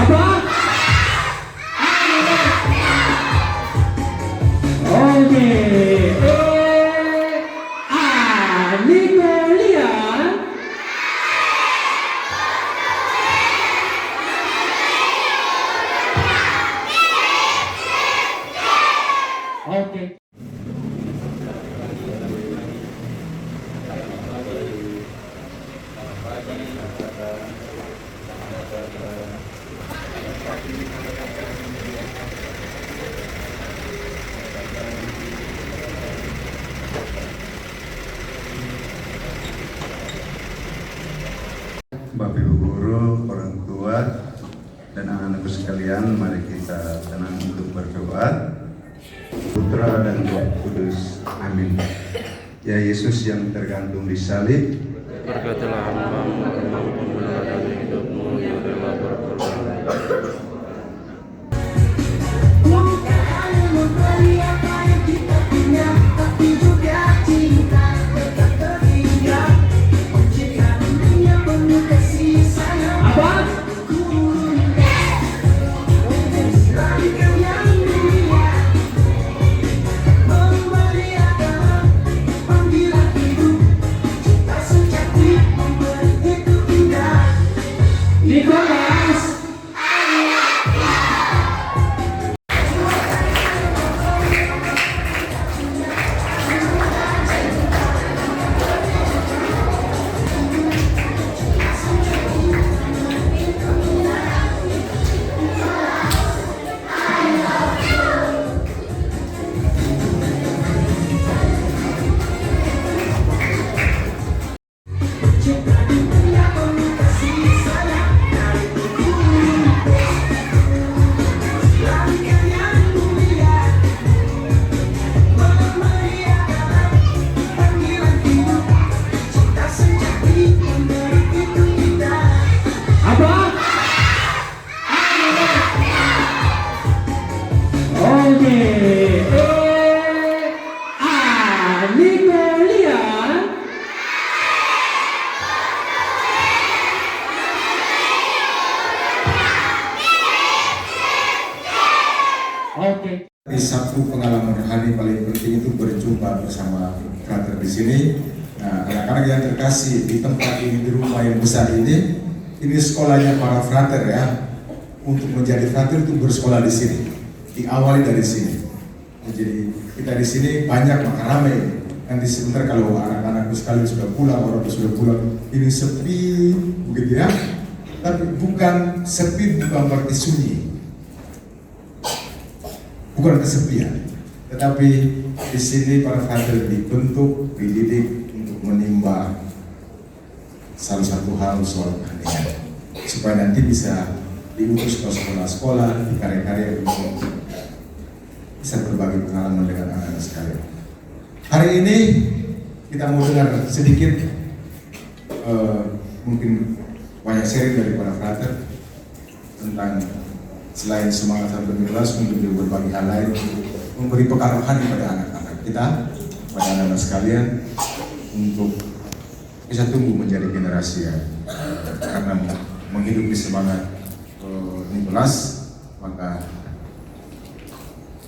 Apa? Oke. Nicolia. Oke. Bapak Ibu guru, orang tua, dan anak-anakku sekalian, mari kita tenang untuk berdoa. Putra dan Roh Kudus, amin. Ya Yesus yang tergantung di salib, berkatilah hamba-Mu yang mampu meneladani hidupmu yang rela berkorban. Bukan hanya memberi apa yang kita punya, tapi juga cinta tetap teringat. Jika dunia penuh kasih sayang, Apa? selalu yang mulia. Memberi adalah panggilan hidup. Cinta sejati memberi itu indah. Nicholas. Jika dunia penuh kasih sayang, dari turun. Selalu yang mulia. Memberi adalah panggilan hidup. Cinta sejati memberi itu indah. Apa? Oke. Nicolia. Oke. Di satu pengalaman rohani paling penting itu berjumpa bersama frater di sini. Nah, anak-anak yang terkasih di tempat ini, di rumah yang besar ini sekolahnya para frater ya. Untuk menjadi frater itu bersekolah di sini, diawali dari sini. Jadi kita di sini banyak maka ramai. Nanti sebentar kalau anak-anakku sekalian sudah pulang, orang tua sudah pulang, ini sepi begitu ya. Tapi bukan sepi, bukan berarti sunyi. Bukan kesepian, tetapi di sini para frater dibentuk, dididik untuk menimba salah satu hal soal keheningan, supaya nanti bisa diutus ke sekolah-sekolah, di karya-karya untuk bisa berbagi pengalaman dengan anak-anak sekalian. Hari ini kita mau dengar sedikit, mungkin banyak sharing dari para frater tentang selain semangat sampai kelas untuk berbagi hal lain, memberi bekal rohani pada anak-anak kita, pada anak-anak sekalian, untuk bisa tumbuh menjadi generasi yang karena menghidupi semangat Nicholas, maka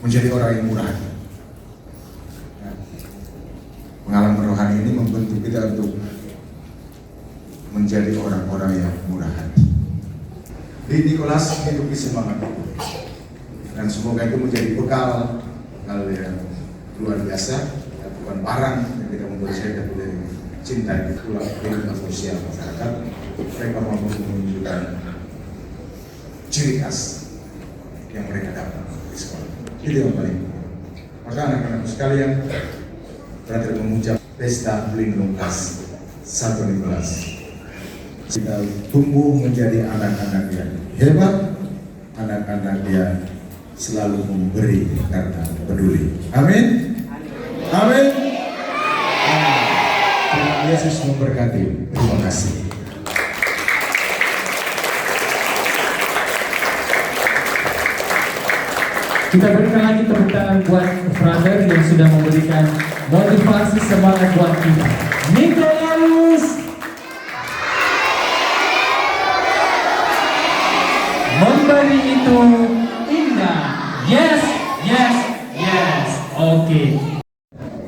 menjadi orang yang murah hati. Pengalaman rohani ini membentuk kita untuk menjadi orang-orang yang murah hati. Di Nicholas hidupi semangat itu, dan semoga itu menjadi bekal hal yang luar biasa, bukan barang yang kita memberi saya, tapi dari cinta yang pulang kehidupan sosial masyarakat. Mereka mampu menunjukkan ciri khas yang mereka dapat di sekolah. Itu yang paling. Maka anak-anak sekalian, frater mengucap pesta pelindung kelas 1 Nicholas. Kita tumbuh menjadi anak-anak yang hebat, anak-anak yang selalu memberi karena peduli. Amin. Amin. Tuhan Yesus memberkati. Terima kasih. Kita berikan lagi tepuk tangan buat frater yang sudah memberikan motivasi semangat buat kita. Nicholas. memberi itu indah. Yes, yes, yes. Oke.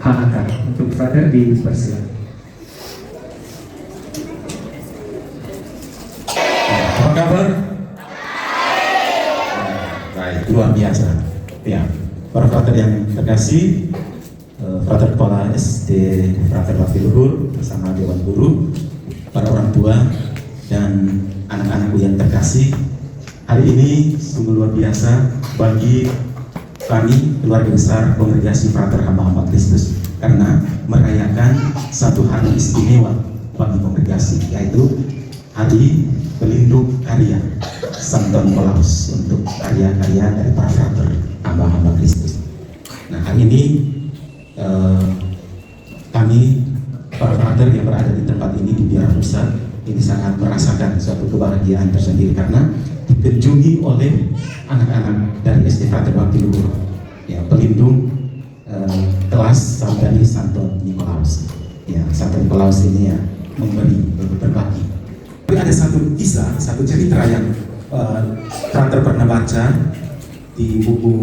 Hak untuk frater dipersilakan. Apa kabar? Baik, luar biasa. Ya, para frater yang terkasih, frater kepala SD Frater Bakti Luhur bersama Dewan Guru, para orang tua dan anak-anakku yang terkasih, hari ini sungguh luar biasa bagi kami keluarga besar Kongregasi Frater Hamba-Hamba Kristus karena merayakan satu hari istimewa bagi kongregasi, yaitu Hari Pelindung Karya Santo Nikolaus untuk karya-karya dari para frater hamba-hamba Kristus. Nah, hari ini kami para frater yang berada di tempat ini di Biara Pusat ini sangat merasakan suatu kebahagiaan tersendiri karena dikunjungi oleh anak-anak dari SD Frater Bakti Luhur, ya, pelindung kelas dari Santo Nikolaus. Ya, Santo Nikolaus ini ya memberi, berbagi. Tapi ada satu kisah, satu cerita yang frater pernah baca di buku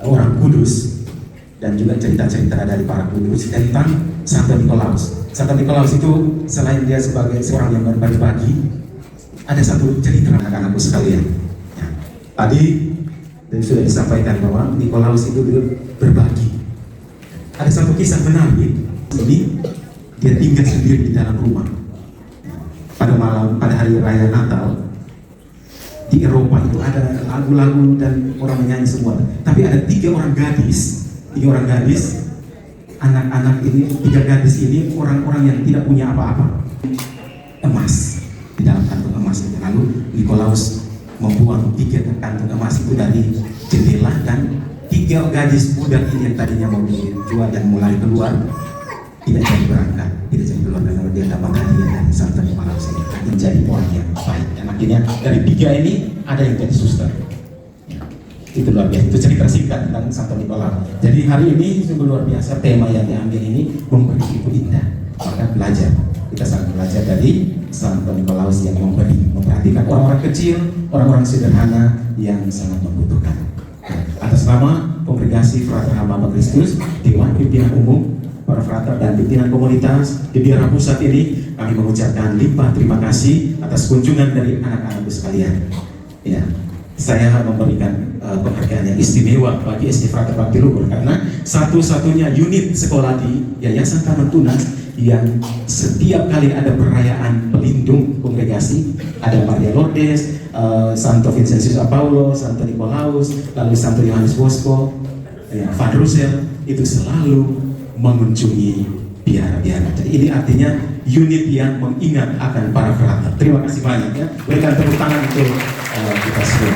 Orang Kudus dan juga cerita-cerita dari para kudus tentang Santo Nikolaus. Santo Nikolaus itu selain dia sebagai seorang yang berbagi, ada satu cerita anak-anakku sekalian. Ya, tadi sudah disampaikan bahwa Nikolaus itu berbagi. Ada satu kisah menarik. Ini dia tinggal sendiri di dalam rumah. Pada malam, pada hari raya Natal di Eropa itu ada lagu-lagu dan orang menyanyi semua. Tapi ada tiga orang gadis, anak-anak ini, tiga gadis ini orang-orang yang tidak punya apa-apa, emas di dalam kantung emas itu. Lalu Nikolaus membuang tiga kantung emas itu dari jendela dan tiga gadis muda ini yang tadinya mau dijual dan mulai keluar tidak jadi berangkat, tidak jadi keluar karena dia dapat hadiah dari Santo Nikolaus ini menjadi orang yang baik. Dan akhirnya dari tiga ini ada yang jadi suster. Itu luar biasa, itu cerita singkat tentang Santo Nikolaus. Jadi hari ini sungguh luar biasa, tema yang diambil ini memberi itu indah. Maka belajar, kita sangat belajar dari Santo Nikolaus yang memberi, memperhatikan orang-orang kecil, orang-orang sederhana yang sangat membutuhkan. Atas nama Kongregasi Frater Hamba Kristus, Dewan Pimpinan Umum, para frater dan pimpinan komunitas di Biara Pusat ini, kami mengucapkan limpah terima kasih atas kunjungan dari anak-anakku sekalian. Ya, saya memberikan penghargaan yang istimewa bagi SD Frater Bakti Luhur karena satu-satunya unit sekolah di Yayasan Taman Tunas yang setiap kali ada perayaan pelindung kongregasi, ada Maria Lourdes, Santo Vincentius Apaulo, Santo Nikolaus, lalu Santo Yohanes Bosco, ya, Van Russell, itu selalu mengunjungi biara-biara. Jadi ini artinya unit yang mengingat akan para frater. Terima kasih banyak ya. Berikan tepuk tangan untuk kita semua.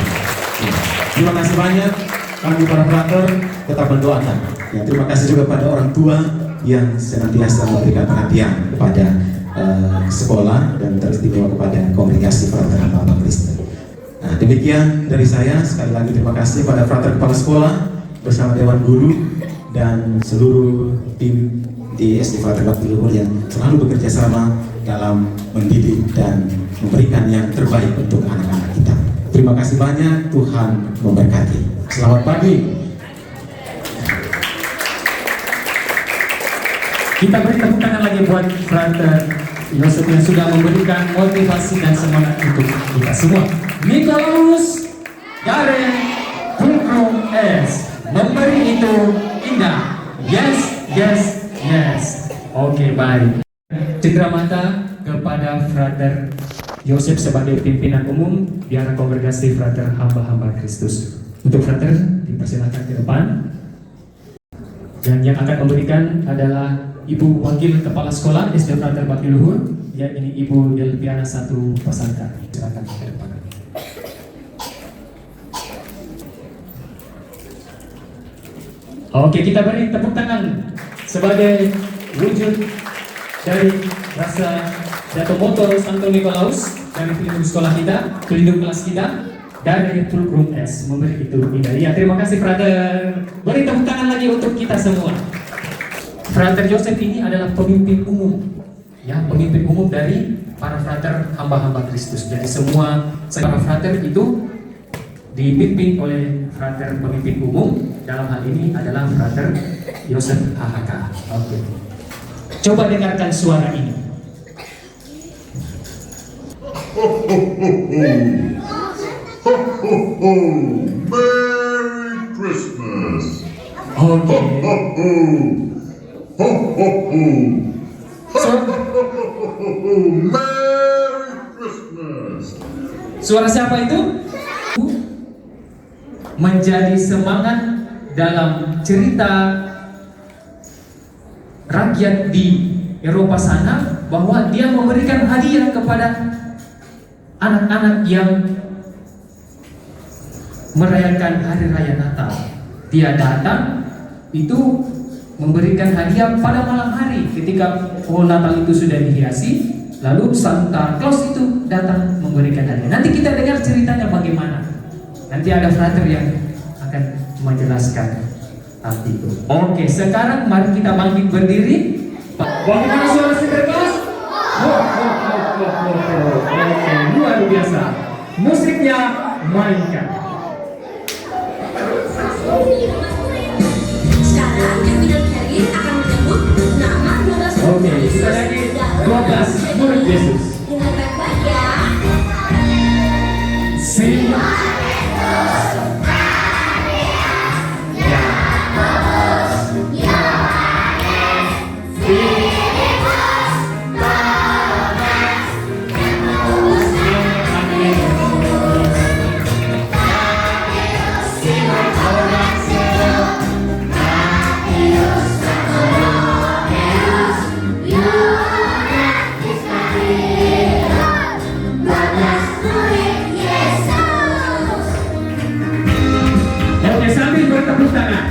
Ya. Terima kasih banyak. Kami para frater tetap mendoakan. Ya, terima kasih juga pada orang tua yang senantiasa memberikan perhatian kepada sekolah dan teristimewa kepada Kongregasi Frater Hamba Kristus. Nah, demikian dari saya. Sekali lagi terima kasih pada frater kepala sekolah bersama Dewan Guru dan seluruh tim di SD Frater Bakti Luhur yang selalu bekerja sama dalam mendidik dan memberikan yang terbaik untuk anak-anak kita. Terima kasih banyak, Tuhan memberkati. Selamat pagi. Kita beri tepuk tangan lagi buat frater Yosef yang sudah memberikan motivasi dan semangat untuk kita semua. Nikolaus dari Fulcrum S memberi itu indah. Yes, yes, yes. Oke, baik. Cindera mata kepada frater Yosef sebagai pimpinan umum Biara Kongregasi Frater Hamba-Hamba Kristus. Untuk frater dipersilakan ke depan. Dan yang akan memberikan adalah Ibu Wakil Kepala Sekolah SD Frater Bakti Luhur, ya, ini Ibu Delpiana Satu Pasangka. Silakan ke depan. Oke, kita beri tepuk tangan sebagai wujud dari rasa jatuh motor Santo Nikolaus dari pelindung sekolah kita, pelindung kelas kita, dari Fulcrum S memberi itu indah. Ya, terima kasih frater. Beri tepuk tangan lagi untuk kita semua. Frater Joseph ini adalah pemimpin umum, ya, pemimpin umum dari para frater hamba-hamba Kristus. Jadi semua para frater itu dipimpin oleh Frater pemimpin umum. Dalam hal ini adalah Frater Yosef HHK. Oke. Coba dengarkan suara ini. Merry Christmas! Oke. Merry Christmas! Suara siapa itu? Menjadi semangat dalam cerita rakyat di Eropa sana, bahwa dia memberikan hadiah kepada anak-anak yang merayakan hari raya Natal. Dia datang itu memberikan hadiah pada malam hari ketika pohon Natal itu sudah dihiasi, lalu Santa Claus itu datang memberikan hadiah. Nanti kita dengar ceritanya bagaimana. Nanti ada frater yang akan menjelaskan hal itu. Oke, sekarang mari kita bangkit berdiri. Bagaimana suara Santa Claus? Oke, luar biasa. Musiknya mainkan. Sekarang Kevin Kevin akan menyebut nama 12 Oke, kita lagi 12 murid Yesus. dengan baik-baik ya. Oke, sambil bertepuk tangan.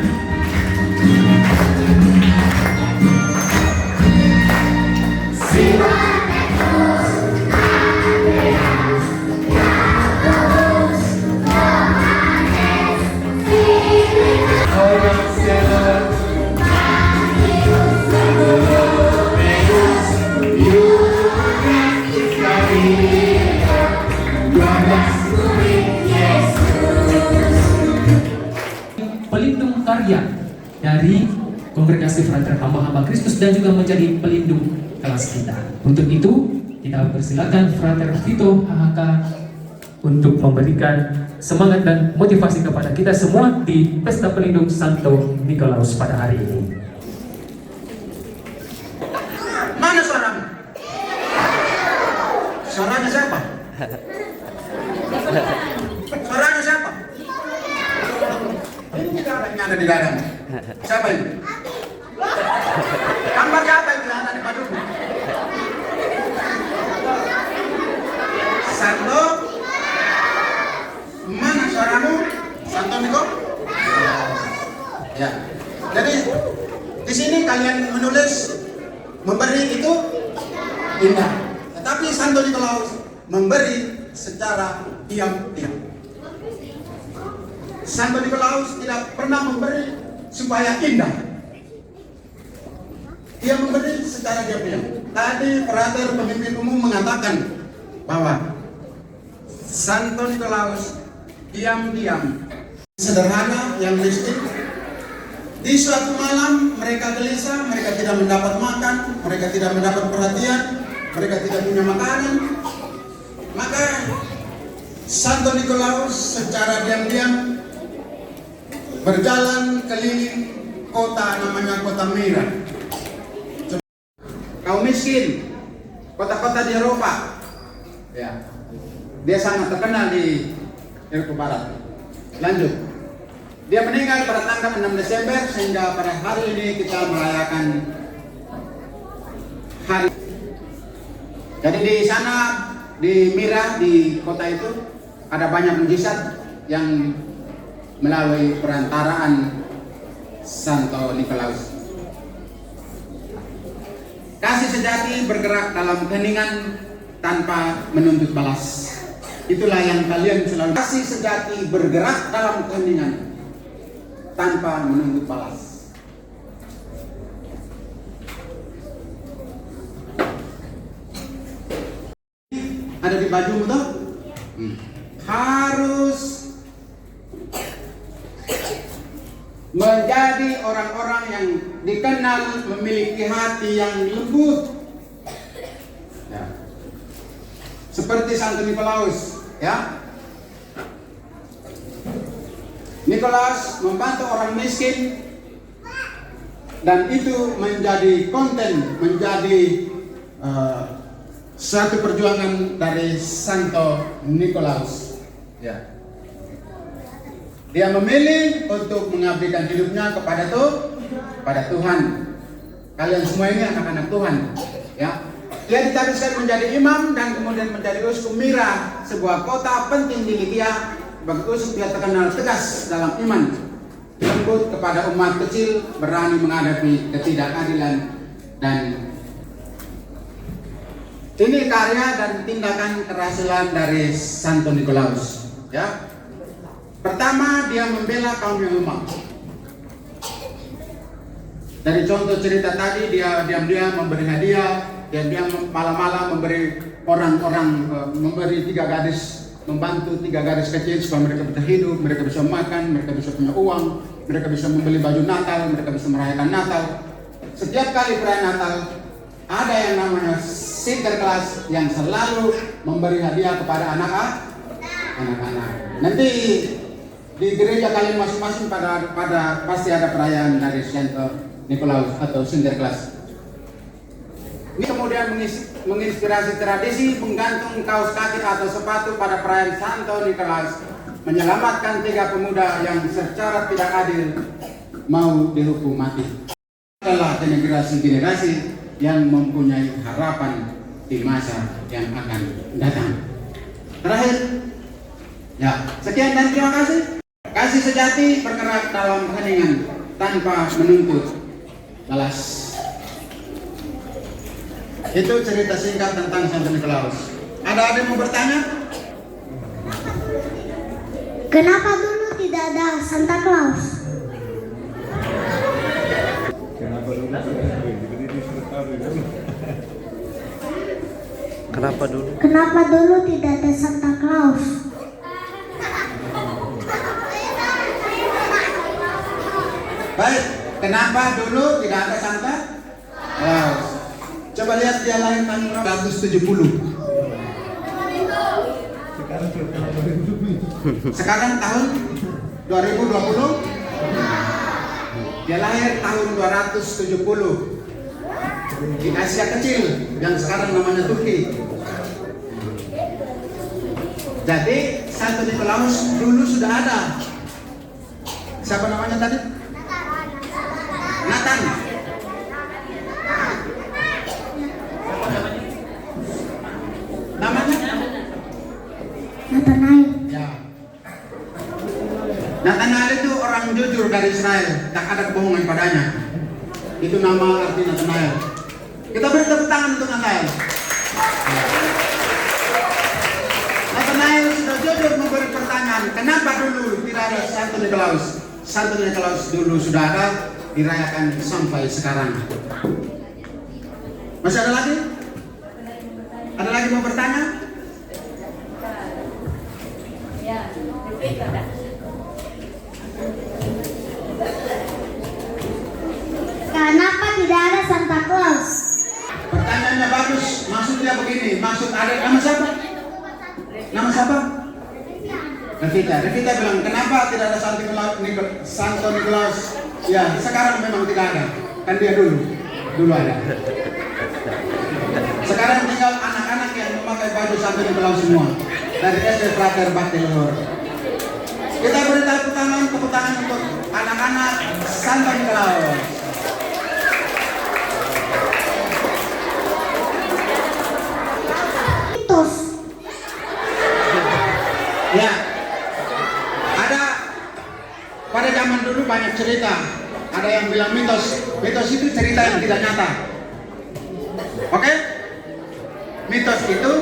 Pelindung karya dari Kongregasi Frater Hamba-Hamba Kristus dan juga menjadi pelindung kelas kita. Untuk itu, kita persilakan Frater Vito HHK untuk memberikan semangat dan motivasi kepada kita semua di Pesta Pelindung Santo Nikolaus pada hari ini. Mana suaramu? Suaranya siapa? Suaranya siapa? Ini kakaknya ada di dalam. Siapa ini? Gambar siapa itu yang ada di padumu? Santo? Mana suaramu? Santo Niko? Ya. Jadi di sini kalian menulis memberi itu indah, tetapi Santo Nikolaus memberi secara diam-diam. Santo Nikolaus tidak pernah memberi supaya indah. Dia memberi secara diam-diam. Tadi Frater pemimpin umum mengatakan bahwa Santo Nikolaus diam-diam, sederhana, yang miskin. Di suatu malam mereka gelisah, mereka tidak mendapat makan, mereka tidak mendapat perhatian, mereka tidak punya makanan. Maka Santo Nikolaus secara diam-diam berjalan keliling kota namanya Kota Mira. Kaum miskin, kota-kota di Eropa, ya, dia sangat terkenal di Eropa Barat. Lanjut, dia meninggal pada tanggal 6 Desember sehingga pada hari ini kita merayakan hari. Jadi di sana, di Mira, di kota itu ada banyak mujizat yang melalui perantaraan Santo Nikolaus. Kasih sejati bergerak dalam keheningan tanpa menuntut balas. Itulah yang kalian selalu. Kasih sejati bergerak dalam keheningan tanpa menuntut balas. Ada di bajumu tuh? Harus menjadi orang-orang yang dikenal memiliki hati yang lembut. Ya. Seperti Santo Nikolaus, ya. Nikolaus membantu orang miskin, dan itu menjadi konten, menjadi suatu perjuangan dari Santo Nikolaus. Ya. Dia memilih untuk mengabdikan hidupnya kepada Tuhan. Kalian semua ini anak-anak Tuhan, ya. Dia ditakdirkan menjadi imam dan kemudian menjadi uskup Mira, sebuah kota penting di Likia. Sebagai uskup dia terkenal tegas dalam iman, lembut kepada umat kecil, berani menghadapi ketidakadilan, dan ini karya dan tindakan keberhasilan dari Santo Nikolaus, ya. Pertama, dia membela kaum yang lemah. Dari contoh cerita tadi, dia diam-diam memberi hadiah, diam-diam malam-malam memberi orang-orang, memberi 3 gadis, membantu 3 gadis kecil supaya mereka bisa hidup, mereka bisa makan, mereka bisa punya uang, mereka bisa membeli baju Natal, mereka bisa merayakan Natal. Setiap kali perayaan Natal, ada yang namanya Sinterklas yang selalu memberi hadiah kepada anak-anak. Nanti di gereja kalian masing-masing pada pasti ada perayaan dari Santo Nikolaus atau Sinterklas. Ini kemudian menginspirasi tradisi menggantung kaos kaki atau sepatu pada perayaan Santo Nikolaus, menyelamatkan 3 pemuda yang secara tidak adil mau dihukum mati. Adalah generasi-generasi yang mempunyai harapan di masa yang akan datang. Terakhir, ya, sekian dan terima kasih. Kasih sejati bergerak dalam keheningan tanpa menuntut balas. Itu cerita singkat tentang Santo Nikolaus. Ada yang mau bertanya? Kenapa dulu tidak ada Santa Claus? Kenapa dulu tidak ada Santa Claus? Baik, kenapa dulu tidak ada Santa Claus? Coba lihat dia lahir tahun 1970. Sekarang tahun 2020. Dia lahir tahun 270 di Asia Kecil yang sekarang namanya Turki. Jadi Santo Nikolaus dulu sudah ada. Siapa namanya tadi? Nathan. Namanya? Nathanael. Ya. Nathanael itu orang jujur dari Israel, tak ada kebohongan padanya. Itu nama arti Nathanael. Kita beri tepuk tangan untuk Nathanael. Nathanael sudah jujur memberi pertanyaan, kenapa dulu tidak ada Santo Nikolaus? Santo Nikolaus dulu sudah ada, dirayakan sampai sekarang. Masih ada lagi? Ada lagi mau bertanya? Kenapa tidak ada Santa Claus? Pertanyaannya bagus. Maksudnya begini, maksud ada nama siapa? Nama siapa? Revita bilang, kenapa tidak ada Santo Nikolaus? Ya, sekarang memang tidak ada. Kan dia dulu ada. Sekarang tinggal anak-anak yang memakai baju Santo Nikolaus semua. Dari SD Frater Bakti Luhur. Kita beri tepuk tangan untuk anak-anak Santo Nikolaus. Mitos. Ya, ada pada zaman dulu banyak cerita. Ada yang bilang mitos. Mitos itu cerita yang tidak nyata. Oke? Mitos itu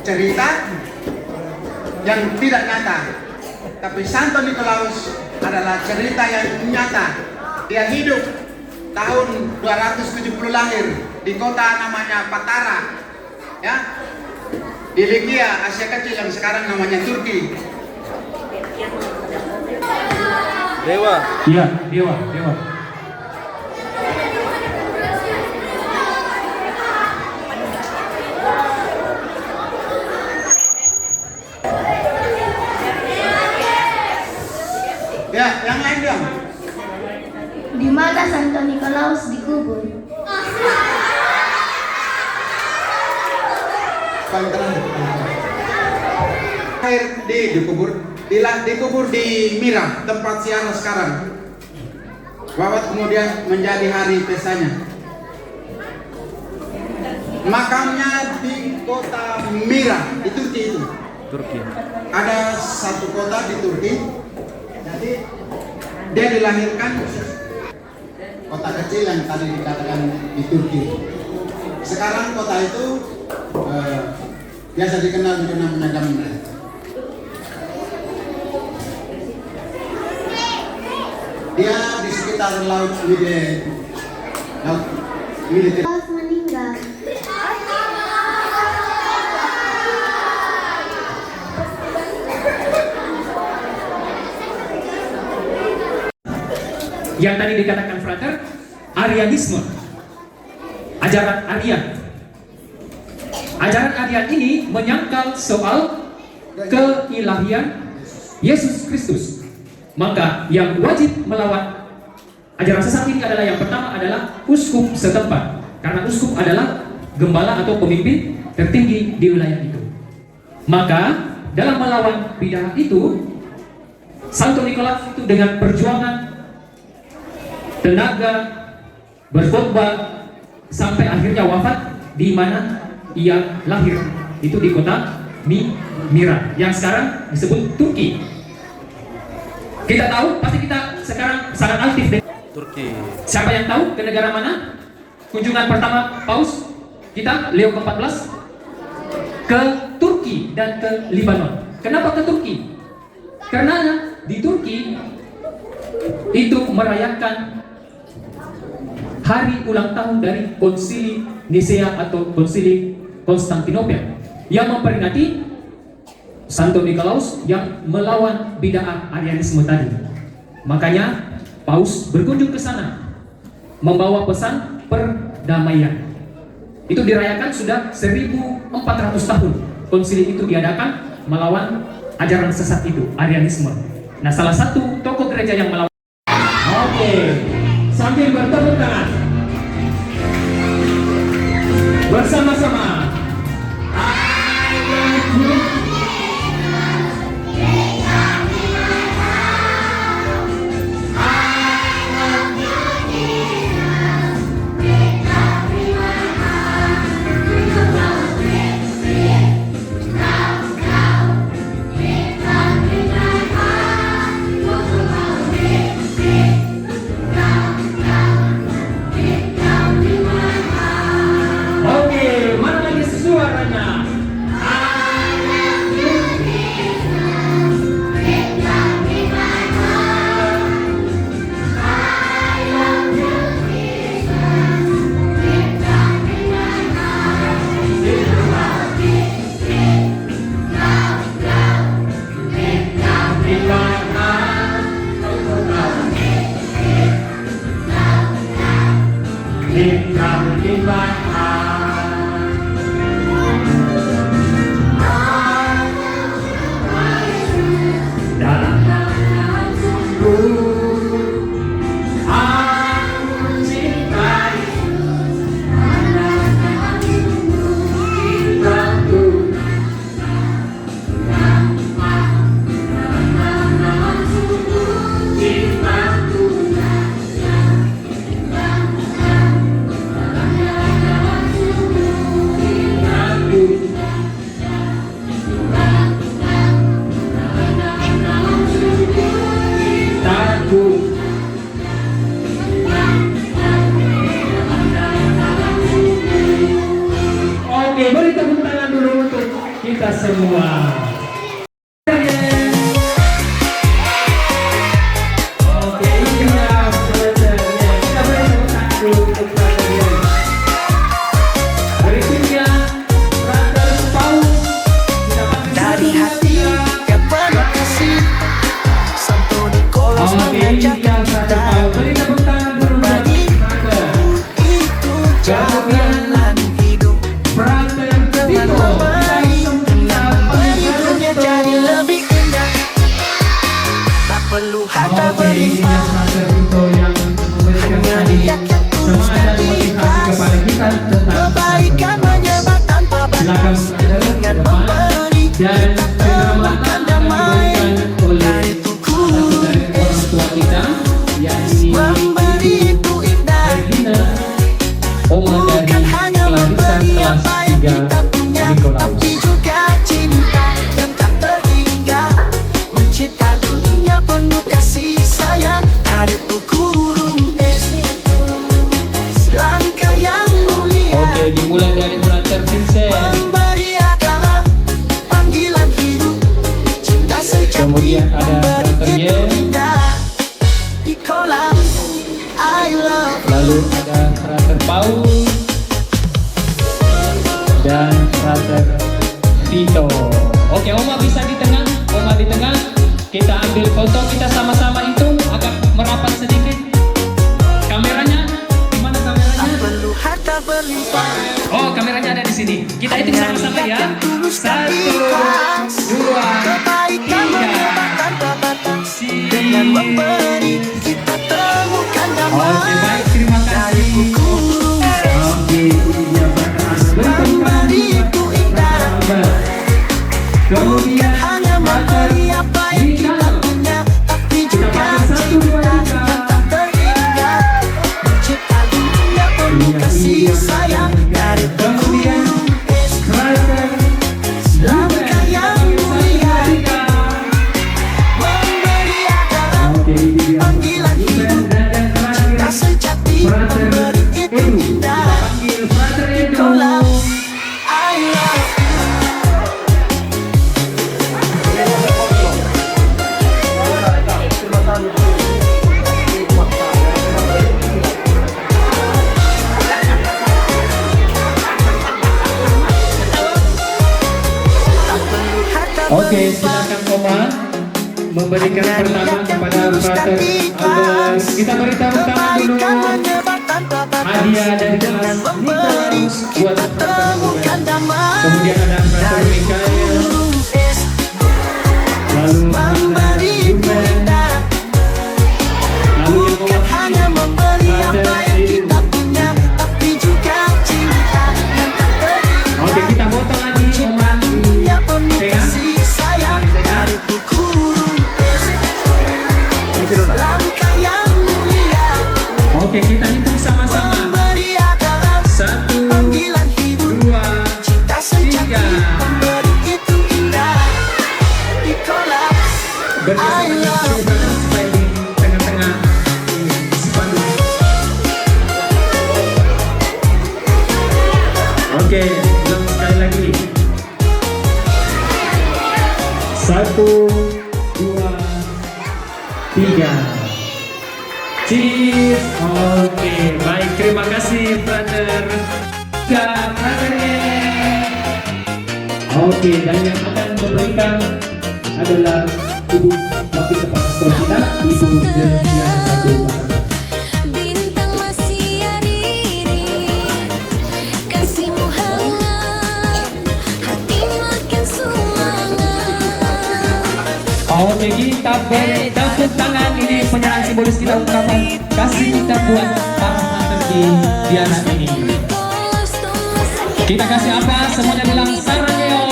cerita yang tidak nyata. Tapi Santo Nikolaus adalah cerita yang nyata. Dia hidup tahun 270 lahir di kota namanya Patara, ya, di Likia, Asia Kecil yang sekarang namanya Turki. Dewa. Iya, Dewa. Ya, yang lain dong. Di mana Santo Nikolaus dikubur? Paling terakhir. Akhir dikubur di Mira, tempat Siano sekarang. Wawat kemudian menjadi hari pestanya. Makamnya di kota Mira, di Turki itu. Turki. Ada satu kota di Turki. Jadi dia dilahirkan kota kecil yang tadi dikatakan di Turki. Sekarang kota itu biasa dikenal dengan namanya Gamra. Dia di sekitar laut militer. Nikolaus meninggal. Yang tadi dikatakan frater, Arianisme, ajaran Arian. Ajaran Arian ini menyangkal soal keilahian Yesus Kristus. Maka yang wajib melawan ajaran sesat ini adalah yang pertama adalah uskup setempat, karena uskup adalah gembala atau pemimpin tertinggi di wilayah itu. Maka dalam melawan bidah itu, Santo Nikolaus itu dengan perjuangan, tenaga, berkhotbah sampai akhirnya wafat di mana ia lahir, itu di kota Mira yang sekarang disebut Turki. Kita tahu, pasti kita sekarang sangat aktif deh. Turki. Siapa yang tahu ke negara mana kunjungan pertama Paus kita Leo ke-14? Ke Turki dan ke Lebanon. Kenapa ke Turki? Karena di Turki itu merayakan hari ulang tahun dari Konsili Nisea atau Konsili Konstantinopel yang memperingati Santo Nikolaus yang melawan bid'ah Arianisme tadi. Makanya Paus berkunjung ke sana membawa pesan perdamaian. Itu dirayakan sudah 1400 tahun. Konsili itu diadakan melawan ajaran sesat itu, Arianisme. Nah, salah satu tokoh gereja yang melawan. Oke, sambil bertepuk tangan bersama-sama. Oke, mana lagi suaranya? Oke, beri tepuk tangan dulu untuk kita semua. Oke, ini dia brothernya. Kita beri tepuk tangan dulu untuk brothernya. Berikutnya, brother Paus. Kita panggil Dari satu, hati tiga. yang penuh kasih, Santo Nikolaus Oke, ini Gabriel, lalu ada Frater Paul dan Frater Tito. Oke, Oma bisa di tengah, Oma di tengah. Kita ambil foto, kita sama-sama hitung agak merapat sedikit. Kameranya, di mana kameranya? Oh, kameranya ada di sini. Kita hitung sama-sama ya. 1, 2, 3. Oke, baik, terima kasih. Oke, ini dia kemudian Frater Rinal. Kita pakai 1, 2, 3. Kemudian Frater Oke, ini dia dan terakhir Frater Edu. Kita panggil Frater Edu. Oke, silakan Oma memberikan pertama kepada Frater Albert. Kita beri tepuk tangan dulu. Hadiah dari kelas Nikolaus buat Frater Albert. Kemudian ada Frater Mikael, lalu Frater Ruben, lalu yang mewakili Frater Edu. Oke, kita foto lagi Oma. Pegang. Oke, kita hitung sama-sama. 1, 2, 3. Bergerak supaya di tengah-tengah spanduk. Oke, ulang sekali lagi. 1, 2, 3. Cheers. Oke, baik, terima kasih Frater Frater. Oke, dan yang akan memberikan adalah Ibu Wakil Kepala Sekolah kita, Ibu Delia Satu Pasar. Bintang masih riri, kasihmu hangat, hati makin semangat. Oke, kita beri tepuk tangan. Ini penyerahan simbolis kita ungkapan kasih kita buat para Frater di Diana ini. Kita kasih apa? Semuanya bilang Sarangeo.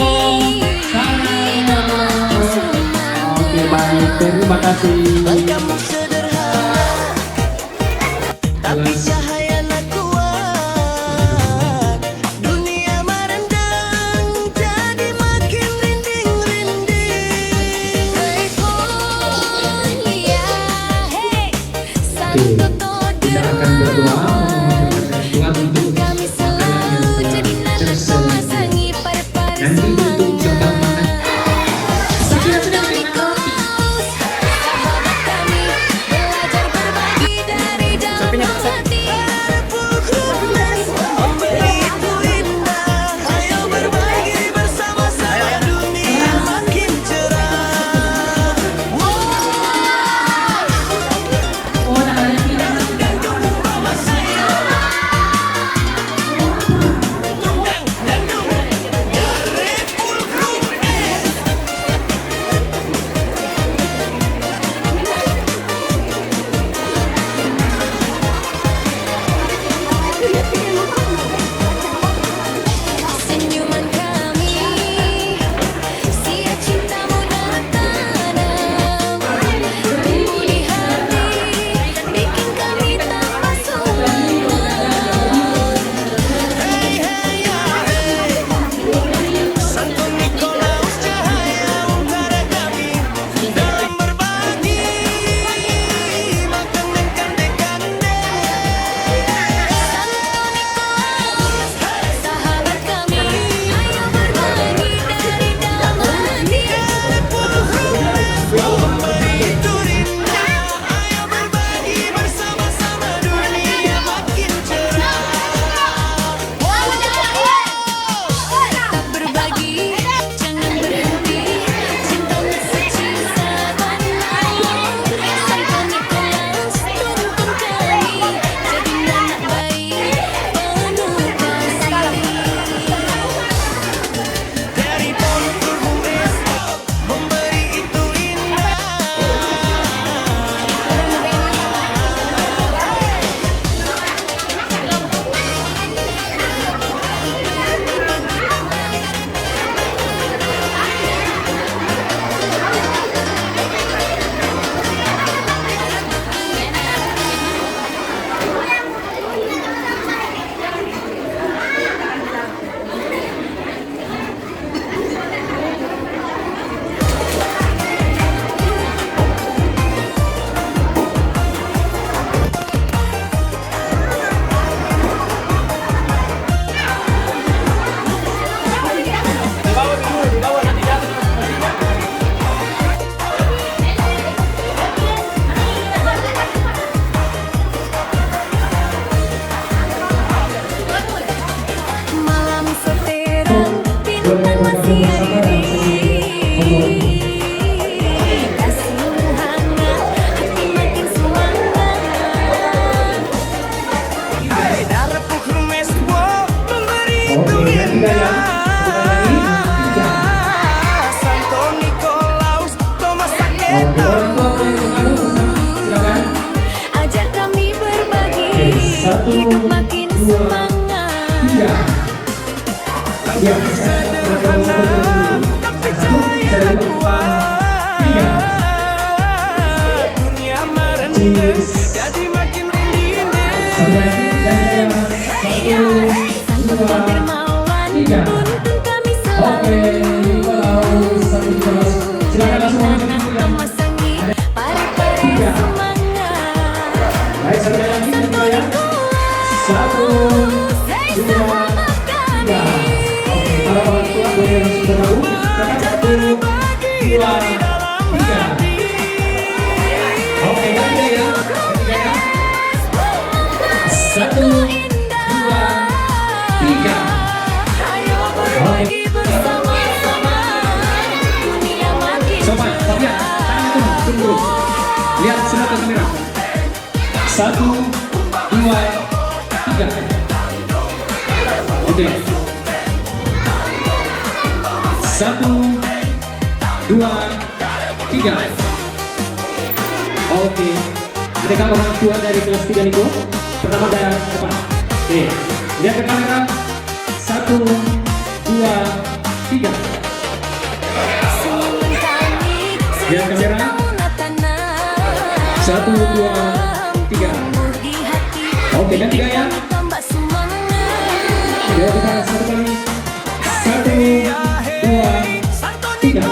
Oke, baik, terima kasih. Kamu sederhana, tapi cahayanya kuat. Dunia merendang, jadi makin rinding-rinding. Kita akan berdoa Tuhan untuk Kami selalu jadi nana pemasangi pada nanti untuk coba makan. sahabat kami belajar berbagi dari dalam hati. Memberi itu indah, ayo berbagi bersama-sama, dunia makin cerah. Oh, orang tua boleh bergabung bersama, silakan. Ajak kami berbagi, Satu, hidup makin dua, semangat. 3. Ya, satu, saya lupa. 3. Cheers. Jadi makin rinding. Satu, dan Tanpa 1, 2, dermawan, 3. tuntun kami Oke, selalu. Nikolaus, satu Nikolaus. Silakan langsung masuk ke ya. Memasangi para-para Tiga. semangat. Baik, satu lagi ya. 1, 2, 3. Oke, para orang tua boleh langsung bergabung. Silakan 1, 2, 3. Oke, ganti ya. Ganti ya. 1, 2, 3. Ayo berbagi bersama-sama. Dunia makin Sobat, Fabian, tangan tunggu. Lihat sudah ke kamera. 1, 2, 3. Oke. 1, 2, 3. Oke. Adakah orang tua dari kelas 3 Niko? Pertama dari depan. Oke. Lihat ke kamera. 1, 2, 3. senyuman kami. Lihat kamera. 1, 2, 3. Di hati. Oke, ganti gaya. Tambah semangat. Ya, kita satu kali. 1, 2, 3.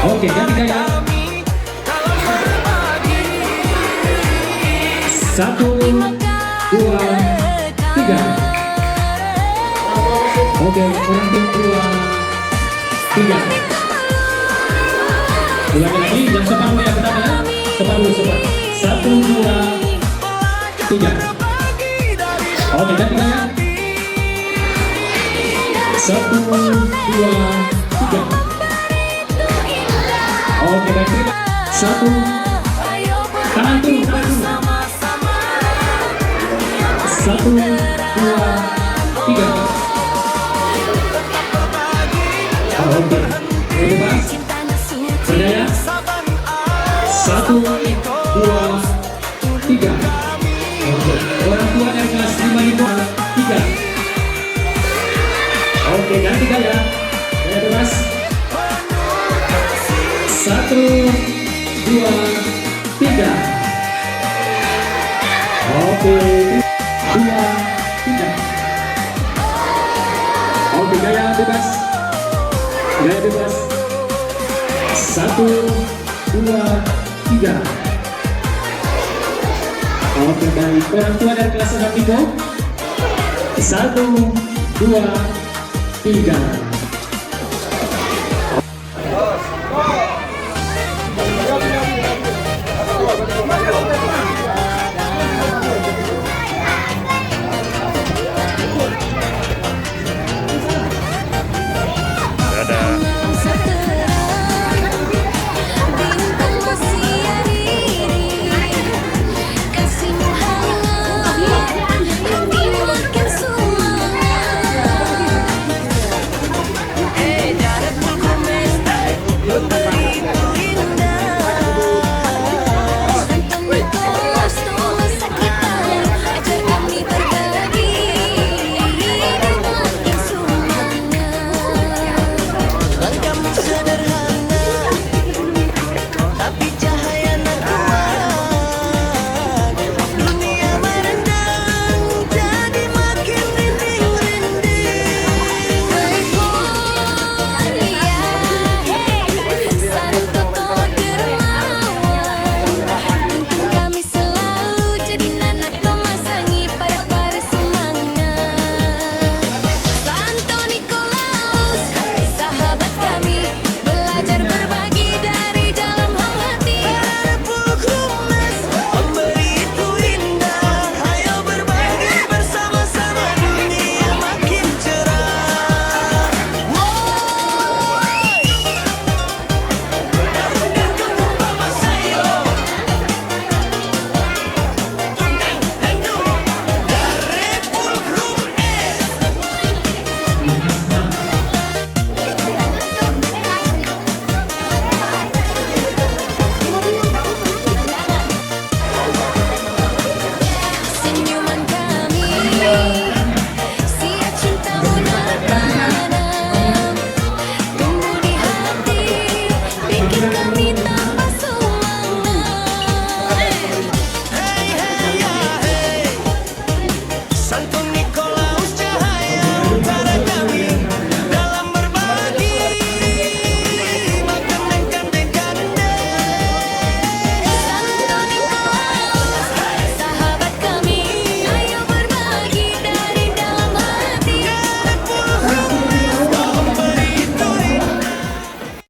Oke, ganti gaya. 1, 2, 3. Oke, orang kedua 3. Ulangi lagi, jangan sopan dulu ya pertama ya. Sopan dulu, sopan. 1, 2, 3. Oke, ganti gaya. 1, 2, 3. Oke, ganti. 1. Tangan tuh, tangan tuh. 1, 2, 3. Oke, bebas. Berdaya. 1, 2, 3. Oke, orang tua yang kelas 5 itu 3. Oke, ganti gaya. Gaya bebas. 1, 2, 3. Oke, 2, 3. Oke, gaya bebas. Gaya bebas. 1, 2, 3. Oke, baik. Orang tua dari kelas 6 itu 1, 2, 3.